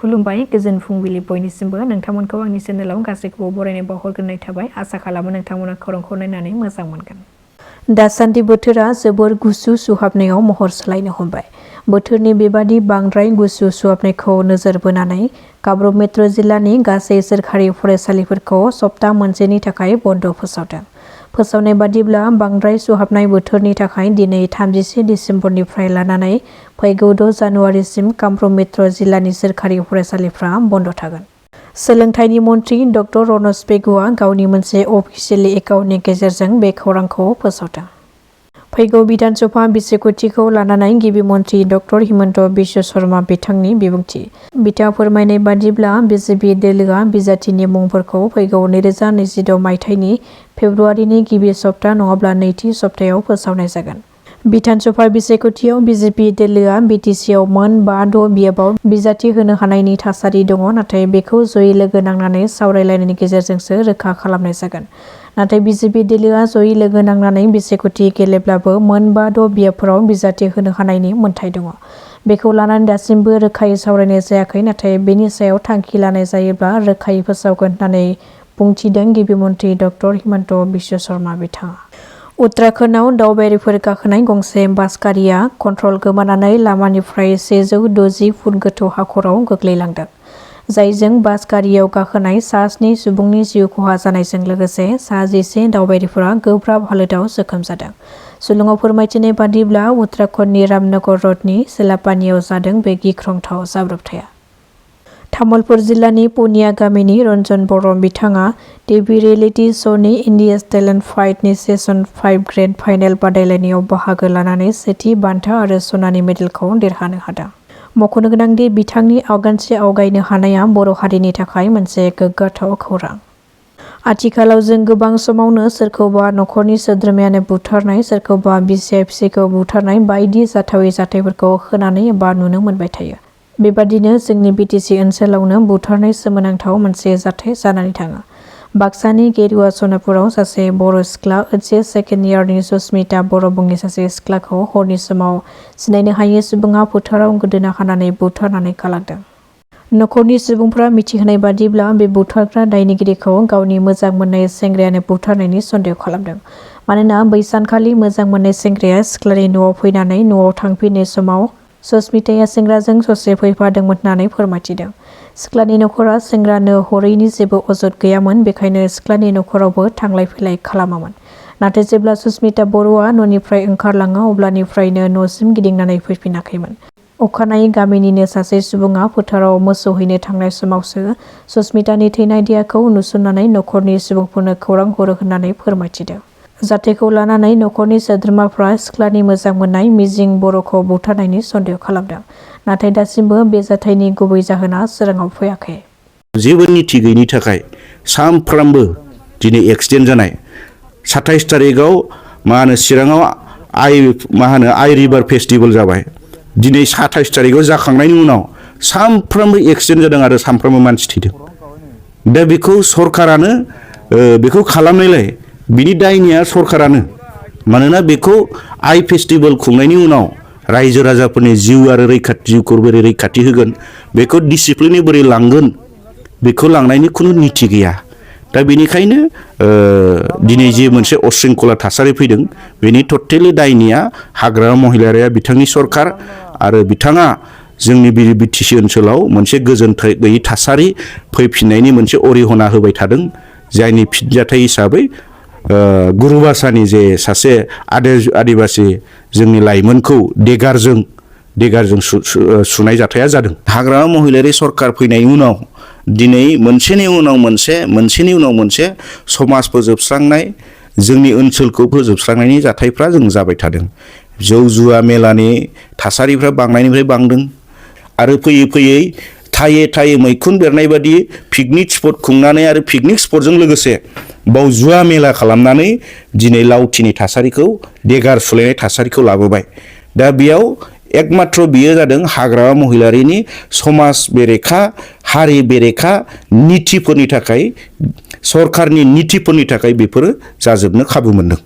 खुलुमबाय गोजोन फुंबिलि बयनिसिमबो नोंथांमोनखौ आंनि चेनेलाव गासैखौबो बरायनाय बावहरग्रोनाय थाबाय आसा खालामो नोंथांमोना खौरांखौ नायनानै मोजां मोनगोन। दासान्दि बोथोरा जोबोर गुसु सुहाबनायाव महर सोलायनो हमबाय। बोथोरनि बेबादि बांद्राय गुसु सुहाबनायखौ नोजोर बोनानै बर' मेट्र' जिल्लानि गासै सोरखारि फरायसालिफोरखौ सप्ता मोनसेनि थाखाय बन्द फोसावदों। फोसावनाय बादिब्ला बांद्राय सुहाबनाय बोथोरनि थाखाय दिनै 31 डिसेम्बरनिफ्राय लानानै फैगौ 6 जानुवारिसिम बर' मेट्र' जिल्लानि सोरखारि फरायसालिफ्रा बन्द थागोन। सोलोंथाइनि मन्थ्रि डक्टर रनज पेगुआ गावनि मोनसे अफिसियेल एकाउन्टनि गेजेरजों बे खौरांखौ फोसावदों। फैगौ बिधानसभा बिसायख'थिखौ लानानै गिबि मन्थ्रि डक्टर हिमन्त बिश्व शर्मा बिथांनि बिबुंथि। बिथाङा फोरमायनाय बादिब्ला बिजेपि दोलोआ बिजाथिनि मुंफोरखौ फैगौ 2026 मायथाइनि फेब्रुवारिनि गिबि सप्ता नङाब्ला नैथि सप्तायाव फोसावनाय जागोन। बिधानसभा बिसायख'थियाव बिजेपि दोलोआ बिटिसिआव मोन 5-6 बियाबाव बिजाथि होनो हानायनि थासारि दङ, नाथाय बेखौ जयै लोगो नांनानै सावरायलायनायनि गेजेरजोंसो रोखा खालामनाय जागोन। नाथाय बिजेपि दोलोआ जयै लोगो नांनानै बिसायख'थि गेलेब्लाबो मोन 5-6 बियाबफोराव बिजाथि होनो हानायनि मोन्थाय दङ। बेखौ लानानै दासिमबो रोखायै सावरायनाय जायाखै, नाथाय बेनि सायाव थांखि लानाय जायोब्ला रोखायै फोसावगोन होननानै बुंथिदों गिबि मन्थ्रि डक्टर हिमन्त बिश्व शर्मा बिथाङा। उत्तराखन्डआव दावबायारिफोर गाखोनाय गंसे बास गारिया कन्ट्रल गोमानानै लामानिफ्राय 160 फुट गोथौ हाखराव गोग्लैलांदों, जायजों बास गारियाव गाखोनाय सा 7 सुबुंनि जिउ खहा जानायजों लोगोसे सा 11 दावबायारिफोरा गोब्राब हालोदाव जोखोम जादों। सुलुङाव फोरमायथिनाय बादिब्ला उत्तराखन्डनि रामनगर रडनि सेलापानीआव जादों बे गिख्रंथाव जाब्रबथाया। तामुलपुर जिल्लानि पुनिया गामिनि रन्जन बर' बिथाङा टिभि रियेलिटि श'नि इन्डियाज टेलेन्ट फाइटनि सेसन 5 ग्रेन्ड फाइनेल बादायलायनायाव बाहागो लानानै सेथि बान्था आरो सनानि मेडेलखौ देरहानो हादों। मख'नो गोनांदि बिथांनि आगानसे आवगायनो हानाया बर' हारिनि थाखाय मोनसे गोग्गाथाव खौरां। आथिखालाव जों गोबां समावनो सोरखौबा नखरनि सोद्रोमायानो बुथारनाय, सोरखौबा बिसिया फिसायखौ बुथारनाय बायदि जाथावै जाथायफोरखौ खोनानै एबा नुनो मोनबाय थायो। बेबादिनो जोंनि बिटिसि ओनसोलावनो बुथारनाय सोमोनांथाव मोनसे जाथाय जानानै थाङो। बाक्सानि गेरुवा सनापुराव सासे बर' सिख्ला HS सेकेन्ड इयारनि सुस्मिता बर' मुंनि सासे सिख्लाखौ हरनि समाव सिनायनो हायै सुबुङा फोथाराव गोदोना हानानै बुथारनानै गालांदों। नखरनि सुबुंफ्रा मिथिहोनाय बादिब्ला बे बुथारग्रा दायनिगिरिखौ गावनि मोजां मोननाय सेंग्रायानो बुथारनायनि सन्देह खालामदों। मानोना बै सानखालि मोजां मोननाय सेंग्राया सिख्लानि न'आव फैनानै न'आव थांफिननाय समाव सुस्मिताया सेंग्राजों ससे फैफादोंमोन होननानै फोरमायथिदों। सिख्लानि नखरा सेंग्रानो हरैनि जेबो अजद गैयामोन, बेखायनो सिख्लानि नखरावबो थांलाय फैलाय खालामामोन। नाथाय जेब्ला सुस्मिता बर'आ न'निफ्राय ओंखारलाङो अब्लानिफ्रायनो न'सिम गिदिंनानै फैफिनाखैमोन। अखानायै गामिनिनो सासे सुबुङा फोथाराव मोसौ हैनो थांनाय समावसो सुस्मितानि थैनाय देहाखौ नुसननानै नखरनि सुबुंफोरनो खौरां हरो होननानै फोरमायथिदों। जाथायखौ लानानै नखरनि सोद्रोमाफ्रा सिख्लानि मोजां मोननाय मिजिं बर'खौ बुथारनायनि सन्देह खालामदों। नाथाय दासिमबो बे जाथायनि गुबै जाहोना सोराङाव फैयाखै। जेबो निथि गैयिनि थाखाय सानफ्रामबो दिनै एक्सिडेन्ट जानाय। 27 तारिखआव चिराङाव आइ रिभार फेस्टिभेल जाबाय। दिनै 27 तारिखआव जाखांनायनि उनाव सानफ्रामबो एक्सिडेन्ट जादों आरो सानफ्रामबो मानसि थैदों। दा बेखौ सरकारानो बेखौ खालामनायलाय बिनि दायनिया सरकारानो। मानोना बेखौ आइ फेस्टिभेल खुंनायनि उनाव रायजो राजाफोरनि जिउ आरो जिउखौ बोरै रैखाथि होगोन, बेखौ डिसिप्लिनै बोरै लांगोन, बेखौ लांनायनि खुनु निथि गैया। दा बेनिखायनो दिनै जे मोनसे अशृंखला थासारि फैदों, बेनि टटेलि दायनिया हाग्रामा महिलारिया बिथांनि सरकार आरो बिथाङा जोंनि बिटिसि ओनसोलाव मोनसे गोजोनथाय गैयै थासारि फैफिननायनि मोनसे अरिहना होबाय थादों। जायनि फिनजाथाय हिसाबै गुरुबासानि जे सासे आदिबासि जोंनि लाइमोनखौ देगारजों सुनाय जाथाया जादों। हाग्रामा महिलारि सरकार फैनायनि उनाव दिनै मोनसेनि उनाव मोनसे समाज फोजोबस्रांनाय, जोंनि ओनसोलखौ फोजोबस्रांनायनि जाथायफ्रा जों जाबाय थादों। जौ जुवा मेलानि थासारिफ्रा बांनायनिफ्राय बांदों आरो फैयै फैयै थायै मैखुन बेरनाय बादि पिकनिक स्पट खुंनानै आरो पिकनिक स्पटजों लोगोसे बाव जुवा मेला खालामनानै दिनै लावथिनि थासारिखौ देगार सुलायनाय थासारिखौ लाबोबाय। दा बेयाव एकमात्र बियो जादों हाग्रामा महिलारिनि समाज बेरेखा, हारि बेरेखा नितिफोरनि थाखाय, सरकारनि नितिफोरनि थाखाय बेफोरो जाजोबनो खाबु मोनदों।